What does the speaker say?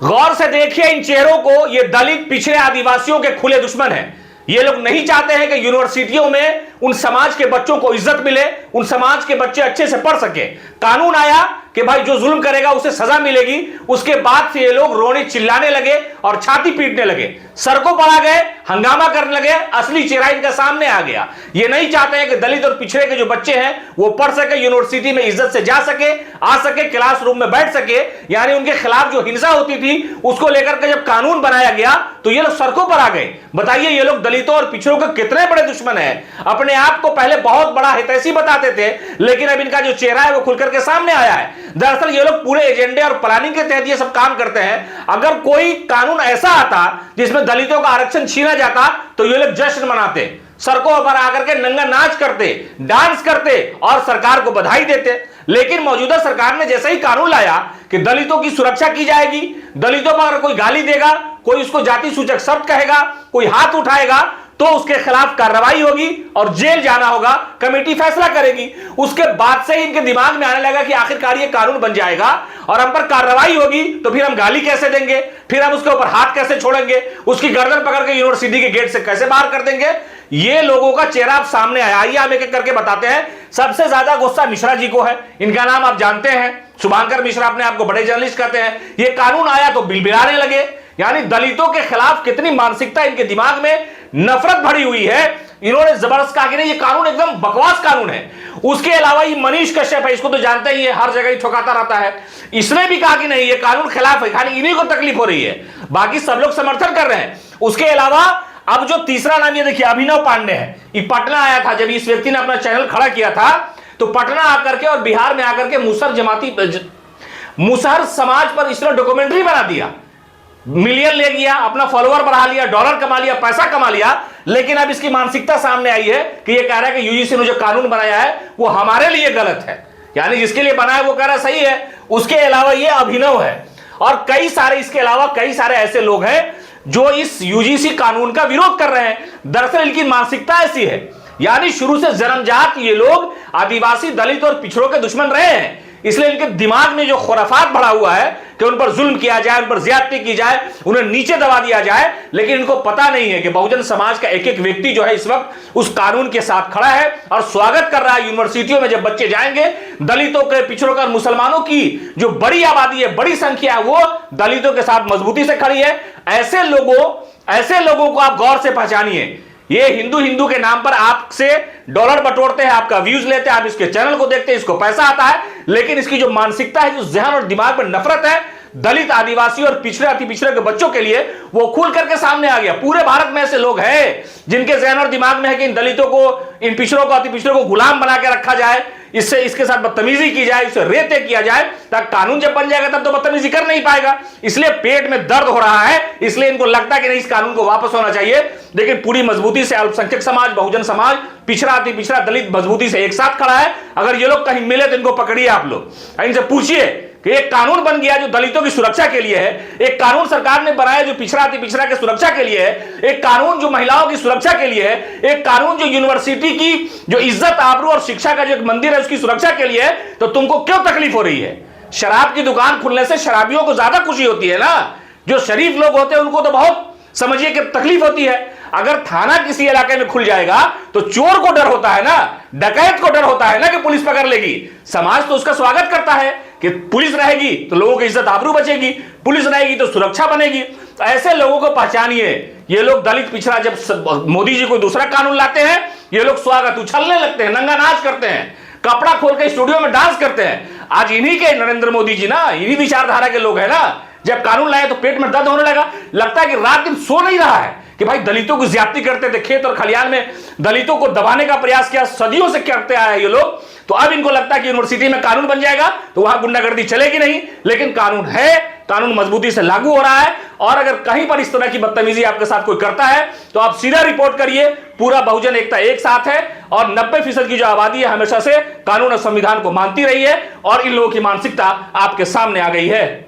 गौर से देखिए इन चेहरों को। ये दलित पिछड़े आदिवासियों के खुले दुश्मन हैं। ये लोग नहीं चाहते हैं कि यूनिवर्सिटियों में उन समाज के बच्चों को इज्जत मिले, उन समाज के बच्चे अच्छे से पढ़ सके। कानून आया कि भाई जो जुल्म करेगा उसे सजा मिलेगी, उसके बाद से ये लोग रोने चिल्लाने लगे और छाती पीटने लगे, सड़कों पर आ गए, हंगामा करने लगे। असली चेहरा इनका सामने आ गया। ये नहीं चाहते हैं कि दलित और पिछड़े के जो बच्चे हैं वो पढ़ सके, यूनिवर्सिटी में इज्जत से जा सके, आ सके, क्लासरूम में बैठ सके। यानी उनके खिलाफ जो हिंसा होती थी उसको लेकर के जब कानून बनाया गया तो ये लोग सड़कों पर आ गए। बताइए ये लोग दलितों और पिछड़ों के कितने बड़े दुश्मन हैं। अपने आप को पहले बहुत बड़ा हितैषी बताते थे, लेकिन अब इनका जो चेहरा है वो खुलकर के सामने आया है। दरअसल ये लोग पूरे एजेंडे और प्लानिंग के तहत ये सब काम करते हैं। अगर कोई कानून ऐसा आता जिसमें दलितों का आरक्षण छीना जाता तो ये लोग जश्न मनाते, सड़कों पर आकर के नंगा नाच करते, डांस करते और सरकार को बधाई देते। लेकिन मौजूदा सरकार ने जैसे ही कानून लाया कि दलितों की सुरक्षा की जाएगी, दलितों पर अगर कोई गाली देगा, कोई उसको जाति सूचक शब्द कहेगा, कोई हाथ उठाएगा तो उसके खिलाफ कार्रवाई होगी और जेल जाना होगा, कमेटी फैसला करेगी। उसके बाद से ही इनके दिमाग में आने लगा कि आखिरकार ये कानून बन जाएगा और हम पर कार्रवाई होगी तो फिर हम गाली कैसे देंगे, फिर हम उसके ऊपर हाथ कैसे छोड़ेंगे, उसकी गर्दन पकड़ के यूनिवर्सिटी के गेट से कैसे बाहर कर देंगे। ये लोगों का चेहरा अब सामने आया। आइए हम एक एक करके बताते हैं। सबसे ज्यादा गुस्सा मिश्रा जी को है। इनका नाम आप जानते हैं, शुभांकर मिश्रा, अपने आप को बड़े जर्नलिस्ट कहते हैं। ये कानून आया तो बिलबिलाने लगे। यानी दलितों के खिलाफ कितनी मानसिकता इनके दिमाग में नफरत भरी हुई है। इन्होंने जबरदस्त कहा कि नहीं ये कानून एकदम बकवास कानून है। उसके अलावा ये मनीष कश्यप है, इसको तो जानते ही है, हर जगह ही ठोकाता रहता है। इसने भी कहा कि नहीं ये कानून खिलाफ है, खाली इन्हीं को तकलीफ हो रही है, बाकी सब लोग समर्थन कर रहे हैं। उसके अलावा अब जो तीसरा नाम ये देखिए अभिनव पांडे है। ये पटना आया था, जब इस व्यक्ति ने अपना चैनल खड़ा किया था तो पटना आकर के और बिहार में आकर के मुसहर समाज पर इसने डॉक्यूमेंट्री बना दिया, मिलियन ले गया, अपना फॉलोअर बढ़ा लिया, डॉलर कमा लिया, पैसा कमा लिया। लेकिन अब इसकी मानसिकता सामने आई है कि ये कह रहा है कि यूजीसी ने जो कानून बनाया है वो हमारे लिए गलत है। यानी जिसके लिए बनाया वो कह रहा है सही है। उसके अलावा ये अभिनव है और कई सारे, इसके अलावा कई सारे ऐसे लोग हैं जो इस यूजीसी कानून का विरोध कर रहे हैं। दरअसल इनकी मानसिकता ऐसी है, यानी शुरू से जन्मजात ये लोग आदिवासी, दलित और पिछड़ों के दुश्मन रहे हैं। इसलिए इनके दिमाग में जो खुराफात भरा हुआ है कि उन पर जुल्म किया जाए, उन पर ज्यादती की जाए, उन्हें नीचे दबा दिया जाए। लेकिन इनको पता नहीं है कि बहुजन समाज का एक एक व्यक्ति जो है इस वक्त उस कानून के साथ खड़ा है और स्वागत कर रहा है। यूनिवर्सिटियों में जब बच्चे जाएंगे, दलितों के, पिछड़ों के, मुसलमानों की जो बड़ी आबादी है, बड़ी संख्या है, वो दलितों के साथ मजबूती से खड़ी है। ऐसे लोगों को आप गौर से पहचानिए। ये हिंदू हिंदू के नाम पर आपसे डॉलर बटोरते हैं, आपका व्यूज लेते हैं, आप इसके चैनल को देखते हैं, इसको पैसा आता है। लेकिन इसकी जो मानसिकता है, जो जहन और दिमाग में नफरत है दलित, आदिवासी और पिछड़े, अति पिछड़े के बच्चों के लिए, वो खुल करके सामने आ गया। पूरे भारत में ऐसे लोग हैं जिनके जहन और दिमाग में है कि इन दलितों को, इन पिछड़ों को, अति पिछड़ों को गुलाम बना के रखा जाए, इसके साथ बदतमीजी की जाए, इसे रेते किया जाए, ताकि कानून जब बन जाएगा तब तो बदतमीजी कर नहीं पाएगा। इसलिए पेट में दर्द हो रहा है, इसलिए इनको लगता है कि नहीं इस कानून को वापस होना चाहिए। लेकिन पूरी मजबूती से अल्पसंख्यक समाज, बहुजन समाज, पिछड़ा, अति पिछड़ा, दलित मजबूती से एक साथ खड़ा है। अगर ये लोग कहीं मिले तो इनको पकड़िए आप लोग, इनसे पूछिए कि एक कानून बन गया जो दलितों की सुरक्षा के लिए है, एक कानून सरकार ने बनाया जो पिछड़ा, अति पिछड़ा की सुरक्षा के लिए है, एक कानून जो महिलाओं की सुरक्षा के लिए है, एक कानून जो यूनिवर्सिटी की जो इज्जत, आबरू और शिक्षा का जो एक मंदिर है उसकी सुरक्षा के लिए है, तो तुमको क्यों तकलीफ हो रही है? शराब की दुकान खुलने से शराबियों को ज्यादा खुशी होती है ना। जो शरीफ लोग होते हैं उनको तो बहुत समझिए कि तकलीफ होती है। अगर थाना किसी इलाके में खुल जाएगा तो चोर को डर होता है ना, डकैत को डर होता है ना कि पुलिस पकड़ लेगी। समाज तो उसका स्वागत करता है कि पुलिस रहेगी तो लोगों की इज्जत आबरू बचेगी, पुलिस रहेगी तो सुरक्षा बनेगी। तो ऐसे लोगों को पहचानिए। ये लोग दलित, पिछड़ा, जब मोदी जी कोई दूसरा कानून लाते हैं ये लोग स्वागत, उछलने लगते हैं, नंगा नाच करते हैं, कपड़ा खोल के स्टूडियो में डांस करते हैं। आज इन्हीं के नरेंद्र मोदी जी ना, इन्हीं विचारधारा के लोग हैं ना। जब कानून लाए तो पेट में दर्द होने लगा, लगता है कि रात दिन सो नहीं रहा है कि भाई दलितों को ज्यादती करते थे, खेत और खलियान में दलितों को दबाने का प्रयास किया, सदियों से करते आए ये लोग। तो अब इनको लगता है कि यूनिवर्सिटी में कानून बन जाएगा तो वहां गुंडागर्दी चलेगी नहीं। लेकिन कानून है, कानून मजबूती से लागू हो रहा है। और अगर कहीं पर इस तरह की बदतमीजी आपके साथ कोई करता है तो आप सीधा रिपोर्ट करिए। पूरा बहुजन एकता एक साथ है और 90% की जो आबादी है हमेशा से कानून और संविधान को मानती रही है और इन लोगों की मानसिकता आपके सामने आ गई है।